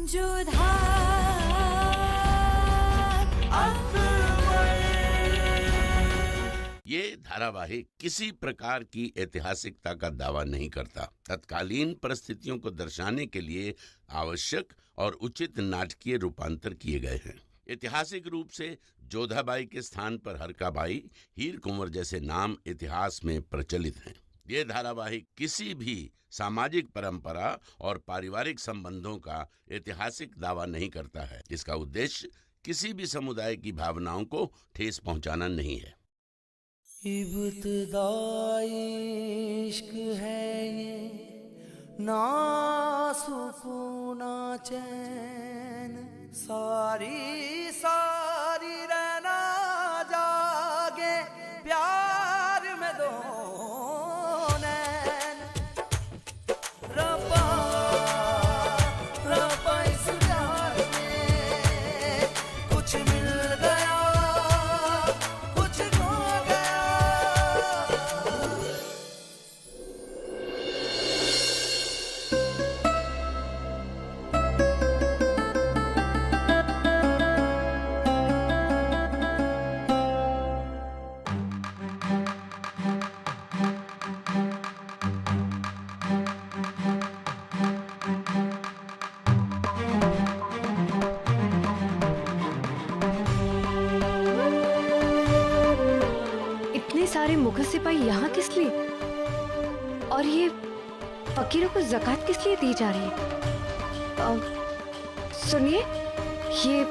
जो ये धारावाहिक किसी प्रकार की ऐतिहासिकता का दावा नहीं करता। तत्कालीन परिस्थितियों को दर्शाने के लिए आवश्यक और उचित नाटकीय रूपांतर किए गए हैं। ऐतिहासिक रूप से जोधाबाई के स्थान पर हरकाबाई, हीर कुंवर जैसे नाम इतिहास में प्रचलित हैं। ये धारावाहिक किसी भी सामाजिक परंपरा और पारिवारिक संबंधों का ऐतिहासिक दावा नहीं करता है। इसका उद्देश्य किसी भी समुदाय की भावनाओं को ठेस पहुंचाना नहीं है। इब्तिदाई इश्क है ये, ना सुकून ना चैन, सारी सारी रहना जागे प्यार में दो नैन। रब्बा रब्बा इस प्यार में कुछ मिल गया, कुछ खो गया। इतने सारे मुगल सिपाही यहाँ किस लिए? और ये फकीरों को ज़कात किस लिए दी जा रही है? सुनिए, ये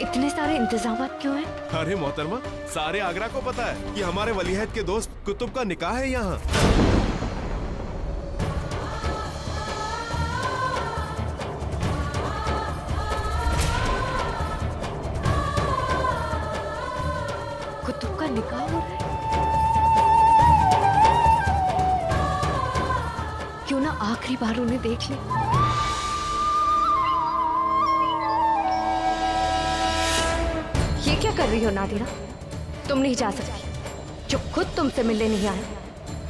इतने सारे इंतजामात क्यों हैं? अरे मोहतरमा, सारे आगरा को पता है कि हमारे वलीअहद के दोस्त कुतुब का निकाह है यहाँ। कुतुब का निकाह हो रहा है? क्यों ना आखिरी बार उन्हें देख ले। ये क्या कर रही हो नादिरा? तुम नहीं जा सकती। जो खुद तुमसे मिलने नहीं आए,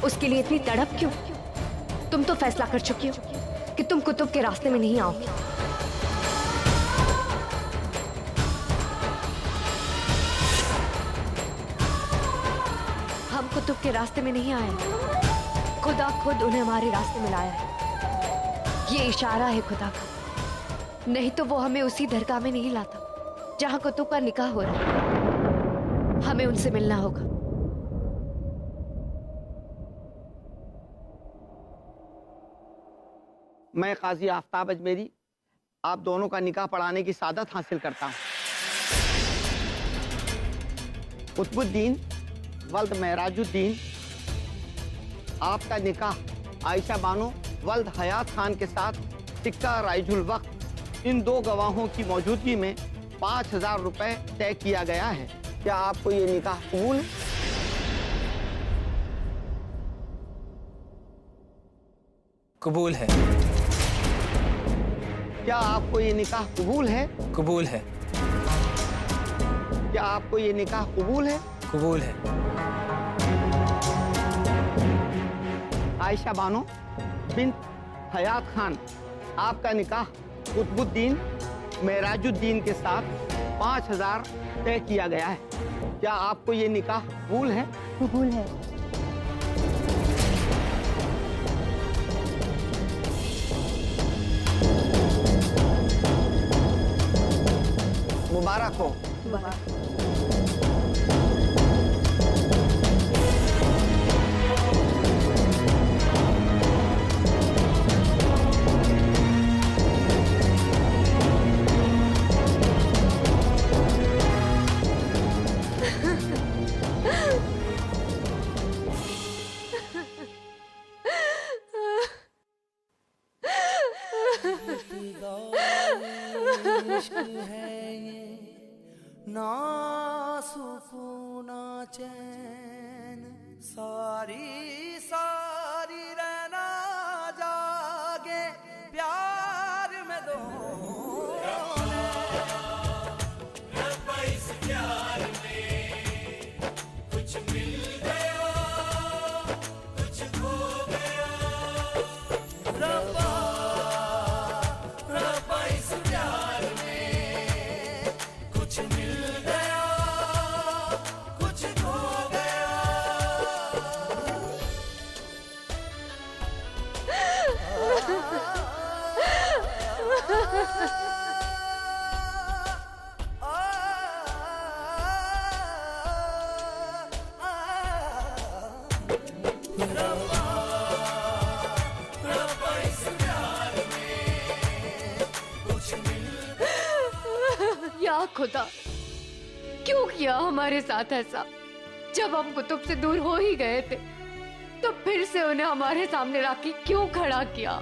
उसके लिए इतनी तड़प क्यों? तुम तो फैसला कर चुकी हो कि तुम कुतुब के रास्ते में नहीं आओगी। हम कुतुब के रास्ते में नहीं आए, खुदा खुद उन्हें हमारे रास्ते में लाया है। ये इशारा है खुदा का, नहीं तो वो हमें उसी दरगाह में नहीं लाता जहां कुतुब का निकाह हो रहा है। हमें उनसे मिलना होगा। मैं काजी आफ्ताब अजमेरी आप दोनों का निकाह पढ़ाने की सादत हासिल करता हूँ। कुतुबुद्दीन वल्द महराजुद्दीन, आपका निकाह आयशा बानो वल्द हयात खान के साथ सिक्का राइजुल वक्त इन दो गवाहों की मौजूदगी में 5000 रुपए तय किया गया है। क्या आपको ये निकाह कबूल है? कबूल है। क्या आपको ये निकाह कबूल है? कबूल है। क्या आपको ये निकाह कबूल है? कबूल है। आयशा बानो बिन्त हयात खान, आपका निकाह कुतुबुद्दीन महराजुद्दीन के साथ 5000 तय किया गया है। क्या आपको ये निकाह कबूल है? कबूल है। मुबारक हो। इश्क है ये, ना सुकून ना चैन, सारी सारी रहना जागे प्यार में दो रब्बा इस प्यार में कुछ मिल गया, कुछ खो गया। रब्बा रब्बा इस या खुदा, क्यों किया हमारे साथ ऐसा? जब हम कुतुब से दूर हो ही गए थे तो फिर से उन्हें हमारे सामने लाके क्यों खड़ा किया?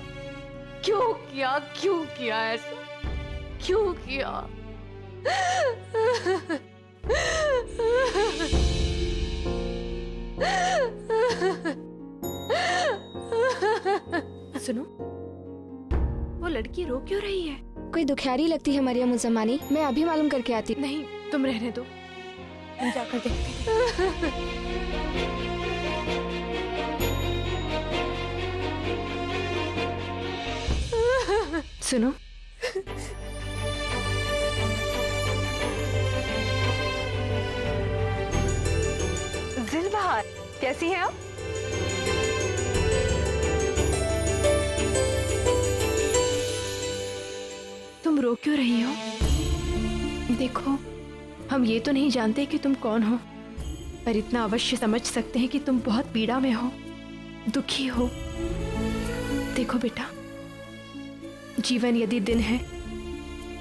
क्यों किया? क्यों किया ऐसा? क्यों किया? सुनो, वो लड़की रो क्यों रही है? कोई दुखियारी लगती है मरियम उज़्ज़मानी। मैं अभी मालूम करके आती। नहीं, तुम रहने दो, हम जाकर देखते हैं। सुनो, जिलबहार, कैसी हैं आप? तुम रो क्यों रही हो? देखो, हम ये तो नहीं जानते कि तुम कौन हो, पर इतना अवश्य समझ सकते हैं कि तुम बहुत पीड़ा में हो, दुखी हो। देखो बेटा, जीवन यदि दिन है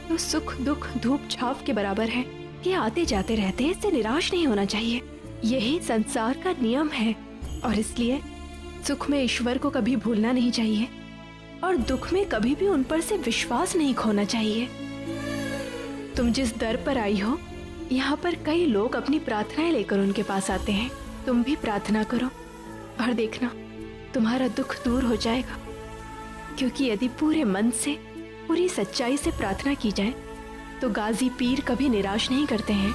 तो सुख दुख धूप छाव के बराबर है। ये आते जाते रहते हैं, इससे निराश नहीं होना चाहिए। यही संसार का नियम है और इसलिए सुख में ईश्वर को कभी भूलना नहीं चाहिए और दुख में कभी भी उन पर से विश्वास नहीं खोना चाहिए। तुम जिस दर पर आई हो, यहाँ पर कई लोग अपनी प्रार्थनाएं लेकर उनके पास आते हैं। तुम भी प्रार्थना करो और देखना तुम्हारा दुख दूर हो जाएगा, क्योंकि यदि पूरे मन से पूरी सच्चाई से प्रार्थना की जाए तो गाजी पीर कभी निराश नहीं करते हैं।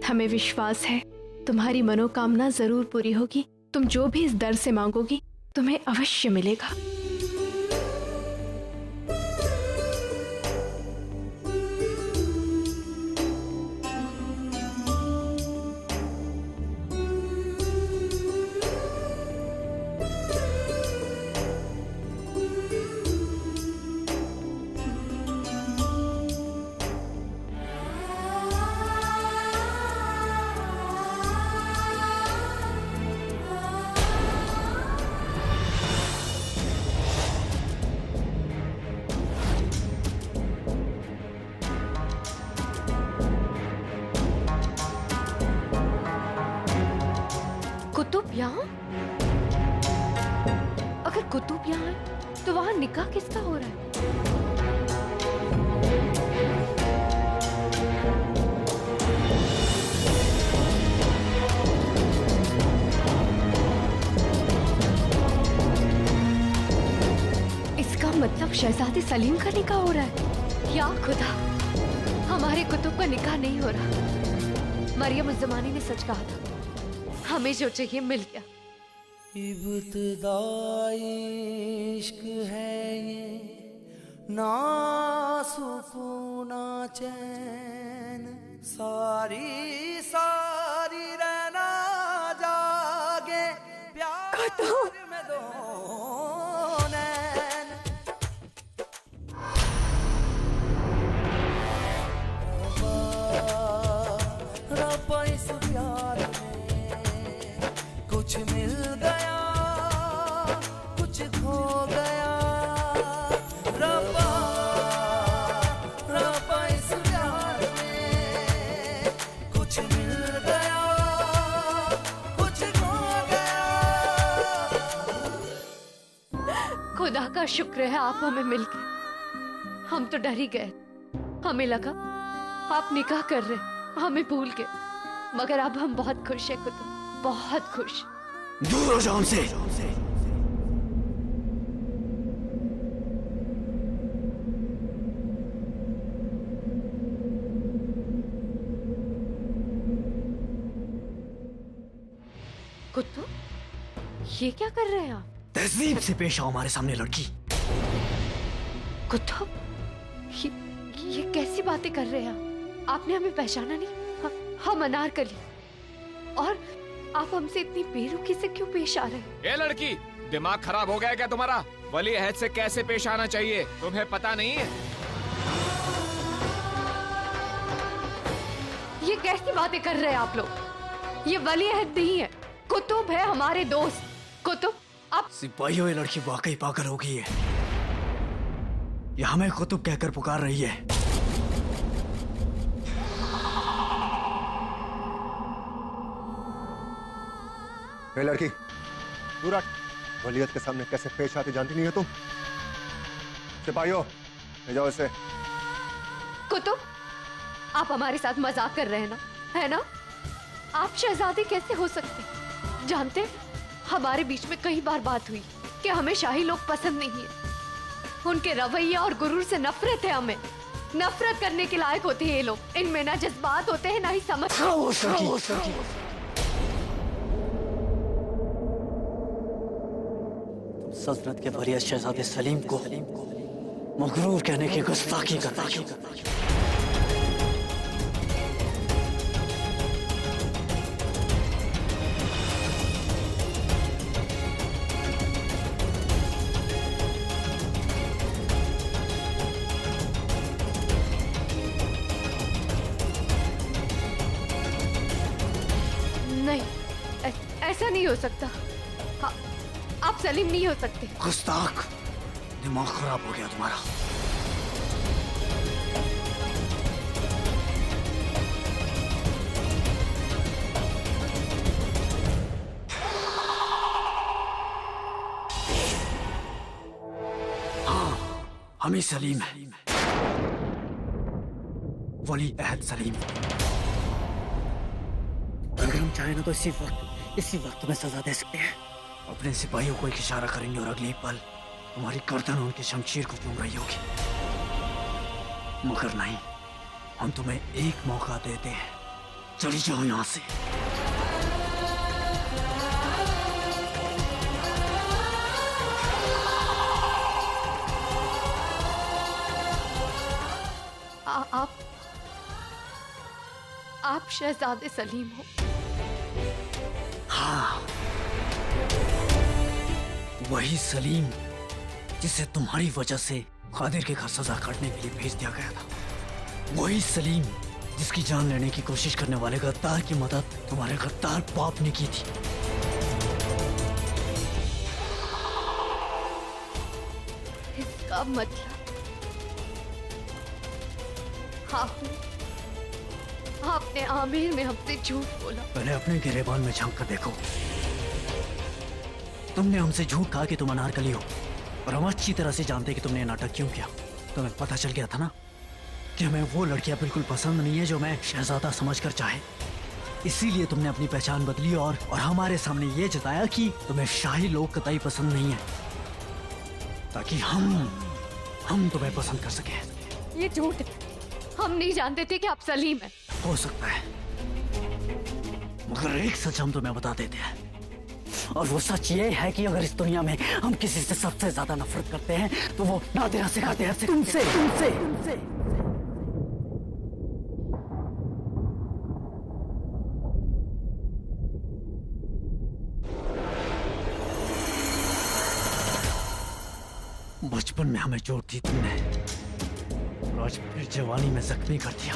हमें विश्वास है तुम्हारी मनोकामना जरूर पूरी होगी। तुम जो भी इस दर से मांगोगी तुम्हें अवश्य मिलेगा। कुतुब यहाँ? अगर कुतुब यहाँ है तो वहाँ निकाह किसका हो रहा है? इसका मतलब शहजादे सलीम का निकाह हो रहा है। या खुदा, हमारे कुतुब का निकाह नहीं हो रहा। मरियम उज़्ज़मानी ने सच कहा था, हमें जो चाहिए मिल गया। इब्तिदाई इश्क है ये, ना सुकून ना चैन, सारी सारी रहना जागे प्यार में दो नैन। रब्बा इस प्यार में कुछ मिल गया, कुछ खो गया। रब्बा रब्बा इस प्यार में कुछ मिल गया, कुछ खो गया। खुदा का शुक्र है आप हमें मिल गए। हम तो डर ही गए, हमें लगा आप निकाह कर रहे, हमें भूल गए। मगर अब हम बहुत खुश हैं कुतुब, बहुत खुश। दूर हो जाओ हमसे। कुतुब, ये क्या कर रहे हैं आप? तहजीब से पेश आओ हमारे सामने लड़की। कुतुब, ये कैसी बातें कर रहे हैं आप? आपने हमें पहचाना नहीं? हम अनारकली, और आप हमसे इतनी बेरुखी से क्यों पेश आ रहे हैं? ए लड़की, दिमाग खराब हो गया क्या तुम्हारा? वली अहद से कैसे पेश आना चाहिए तुम्हें पता नहीं है? ये कैसी बातें कर रहे हैं आप लोग? ये वली अहद नहीं है, कुतुब है, हमारे दोस्त। कुतुब, आप सिपाहियों, ये लड़की वाकई पागल हो गई है। ये हमें कुतुब कहकर पुकार रही है। ए लड़की, दूर हट। वलीयत के सामने कैसे पेश आती जानती नहीं है तुम? सिपाहियों, ले जाओ इसे। कुतुब, आप हमारे साथ मजाक कर रहे हैं ना, है ना? आप शहजादे कैसे हो सकते? जानते, हमारे बीच में कई बार बात हुई कि हमें शाही लोग पसंद नहीं है। उनके रवैया और गुरूर से नफरत है हमें। नफरत करने के लायक होते हैं ये लोग। इनमें ना जज्बात होते हैं ना ही समझ। सल्तनत के वरीयत शहजादे सलीम को मगरूर कहने की गुस्ताखी करता है। नहीं, ऐसा नहीं हो सकता। आप सलीम नहीं हो सकते। गुस्ताख, दिमाग खराब हो गया तुम्हारा। हाँ, हम ही सलीम है, वली अहद सलीम। अगर हम चाहें ना तो इसी वक्त में सजा दे सकते हैं। अपने सिपाहियों को एक इशारा करेंगे और अगले ही पल तुम्हारी गर्दन उनकी शमशीर को चूम रही होगी। मगर नहीं, हम तुम्हें एक मौका देते हैं। चली जाओ यहाँ से। आप शहजादे सलीम हो? हाँ, वही सलीम जिसे तुम्हारी वजह से कादिर के घर सजा काटने के लिए भेज दिया गया था। वही सलीम जिसकी जान लेने की कोशिश करने वाले गद्दार की मदद तुम्हारे गद्दार बाप ने की थी। इसका मतलब आपने आमिर में हमसे झूठ बोला। पहले अपने गिरेबान में झांक कर देखो। तुमने हमसे झूठ कहा कि तुम अनारकली हो, और हम अच्छी तरह से जानते कि तुमने नाटक क्यों किया। तुम्हें पता चल गया था ना कि हमें वो लड़कियां बिल्कुल पसंद नहीं है जो मैं शहजादा समझकर चाहे। इसीलिए तुमने अपनी पहचान बदली और हमारे सामने ये जताया कि तुम्हें शाही लोग कतई पसंद नहीं है, ताकि हम तुम्हें पसंद कर सके। ये झूठ है। हम नहीं जानते थे कि आप सलीम हैं। हो सकता है, मगर एक सच हम तुम्हें बता देते हैं, और वो सच ये है कि अगर इस दुनिया में हम किसी से सबसे ज्यादा नफरत करते हैं तो वो नादिरा से करते हैं, तुमसे। बचपन में हमें चोट दी तुमने, और आज फिर जवानी में जख्मी कर दिया।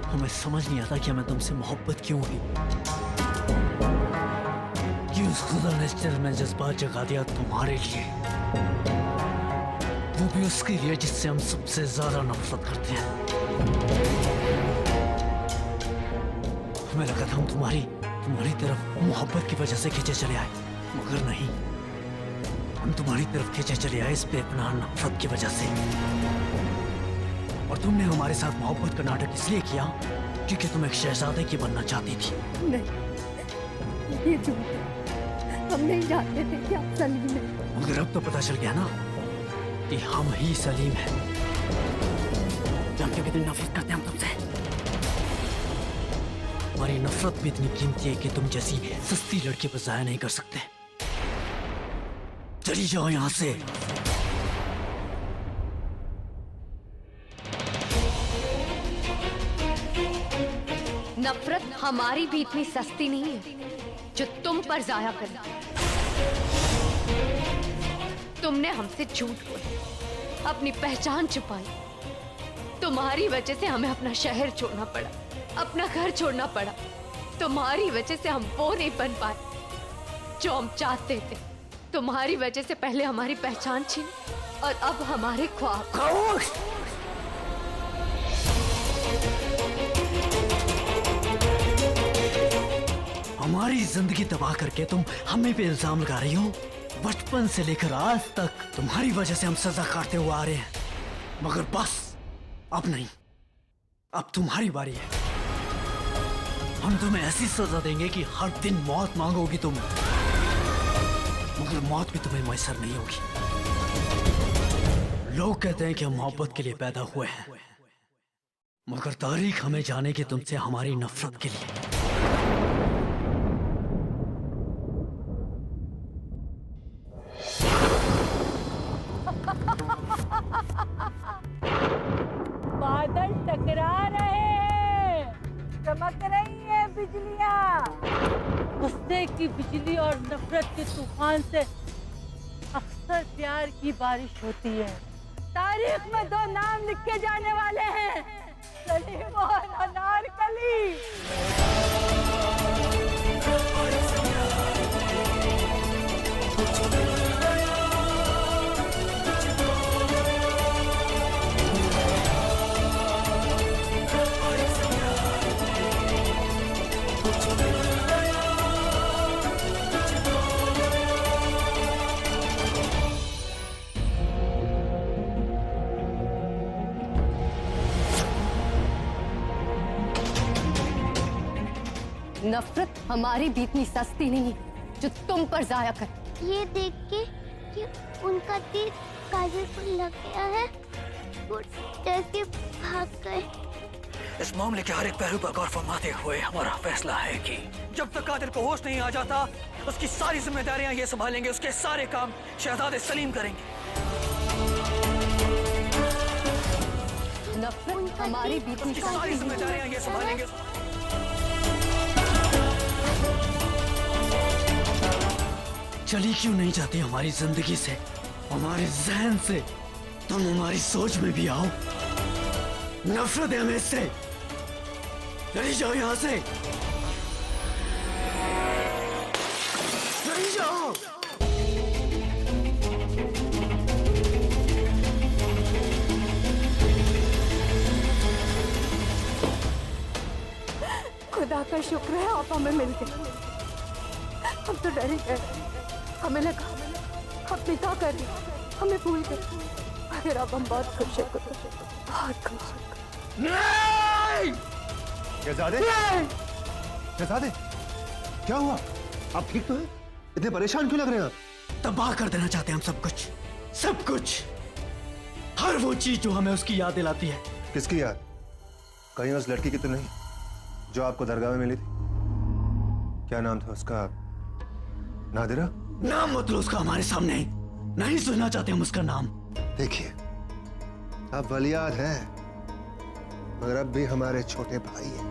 हमें समझ नहीं आता कि हमें तुमसे मोहब्बत क्यों हुई, कि उस खुदा ने दिल में जज्बात जगा दिया तुम्हारे लिए, वो भी उसके लिए जिससे हम सबसे ज्यादा नफरत करते हैं। हमें लगा था हम तुम्हारी तरफ मोहब्बत की वजह से खींचे चले आए, मगर नहीं, हम तुम्हारी तरफ खींचे चले आए इस बेपनाह नफरत की वजह से। और तुमने हमारे साथ मोहब्बत का नाटक इसलिए किया क्योंकि तुम एक शहजादे की बनना चाहती थी। नहीं, ये झूठ है। हम नहीं जानते थे कि आप सलीम हैं। मगर अब तो पता चल गया ना कि हम ही सलीम हैं। जानते हो कितनी नफरत करते हैं हम तुमसे। हमारी नफरत भी इतनी कीमती है कि तुम जैसी सस्ती लड़की पर जाया नहीं कर सकते। चली जाओ यहाँ से। नफरत हमारी भी इतनी सस्ती नहीं है जो तुम पर जाया कर। तुमने हमसे झूठ बोला, अपनी पहचान छुपाई। तुम्हारी वजह से हमें अपना शहर छोड़ना पड़ा, अपना घर छोड़ना पड़ा। तुम्हारी वजह से हम वो नहीं बन पाए जो हम चाहते थे। तुम्हारी वजह से पहले हमारी पहचान छीनी और अब हमारे ख्वाब। खामोश! हमारी जिंदगी तबाह करके तुम हमें पे इल्जाम लगा रही हो। बचपन से लेकर आज तक तुम्हारी वजह से हम सजा काटते हुए आ रहे हैं, मगर बस अब नहीं, अब तुम्हारी बारी है। हम तुम्हें ऐसी सजा देंगे कि हर दिन मौत मांगोगी तुम, मगर मौत भी तुम्हें मैसर नहीं होगी। लोग कहते हैं कि हम मोहब्बत के लिए पैदा हुए हैं, मगर तारीख हमें जानेगी तुमसे हमारी नफरत के लिए। बादल टकरा रहे हैं, चमक रही है बिजलियां। गुस्से की बिजली और नफरत के तूफान से अक्सर प्यार की बारिश होती है। तारीख में दो नाम लिखे जाने वाले हैं, सलीम और अनारकली। नफरत हमारी भी इतनी सस्ती नहीं जो तुम पर जाया कर। ये देख के कि उनका तीर काजल पर लग गया है, वो डर के भाग गए। इस मामले के हर एक पहलू पर गौर फरमाते हुए हमारा फैसला है कि जब तक कातिल को होश नहीं आ जाता, उसकी सारी जिम्मेदारियां ये संभालेंगे, उसके सारे काम शहजादे सलीम करेंगे। नफरत हमारी भी उसकी सारी जिम्मेदारियां ये संभालेंगे। चली क्यों नहीं जाती हमारी जिंदगी से, हमारे जहन से? तुम हमारी सोच में भी आओ। नफरत है हमें इससे। चली जाओ यहाँ से, चली जाओ। खुदा का शुक्र है आप हमें मिल गए। हम तो डर ही गए, हमें लगा हम पिता कर रही, हमें भूल गए। अगर अब हम बहुत खुश हैं, बहुत खुश हैं। नहीं! शहजादे, शहजादे, क्या हुआ? आप ठीक तो हैं? इतने परेशान क्यों लग रहे हैं आप? तबाह कर देना चाहते हैं हम सब कुछ, सब कुछ, हर वो चीज जो हमें उसकी याद दिलाती है। किसकी याद? कहीं उस लड़की की तो नहीं जो आपको दरगाह में मिली थी? क्या नाम था उसका? नादिरा? नाम मत लो उसका हमारे सामने, नहीं सुनना चाहते हम उसका नाम। देखिए, आप वलियाद हैं, मगर अब भी हमारे छोटे भाई हैं।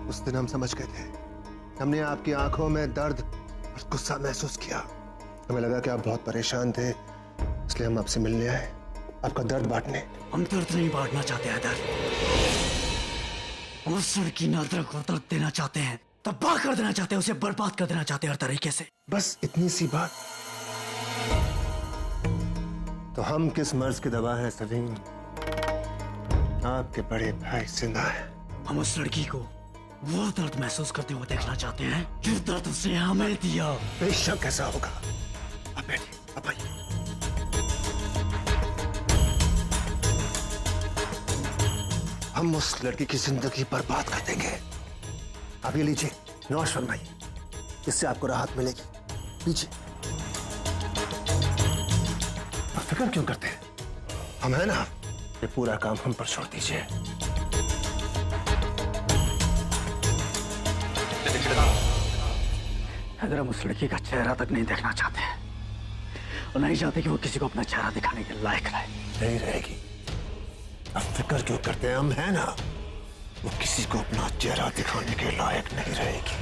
उस दिन हम समझ गए थे, हमने आपकी आंखों में दर्द और गुस्सा महसूस किया। हमें लगा कि आप बहुत परेशान थे, इसलिए हम आपसे मिलने आए, आपका दर्द बांटने। हम दर्द नहीं बांटना चाहते हैं, दर्द हम उस लड़की नादिरा को दर्द देना चाहते हैं, तबाह कर देना चाहते हैं, उसे बर्बाद कर देना चाहते हैं हर तरीके से। बस इतनी सी बात। तो हम किस मर्ज की दवा है सलीम? आपके बड़े भाई जिंदा है। हम उस लड़की को वो दर्द महसूस करते हुए देखना चाहते हैं जो दर्द उसने हमें दिया। बेशक ऐसा होगा। अब बैठिए, अब आइए। हम उस लड़की की जिंदगी बर्बाद कर देंगे। आप ये लीजिए, नौश फरमाइए, इससे आपको राहत मिलेगी। लीजिए। आप फिक्र क्यों करते हैं? हम हैं ना, ये पूरा काम हम पर छोड़ दीजिए। अगर हम उस लड़की का चेहरा तक नहीं देखना चाहते हैं और नहीं चाहते कि वो किसी को अपना चेहरा दिखाने के लायक रहे। नहीं रहेगी। अब फिक्र क्यों करते हैं? हम हैं ना, वो किसी को अपना चेहरा दिखाने के लायक नहीं रहेगी।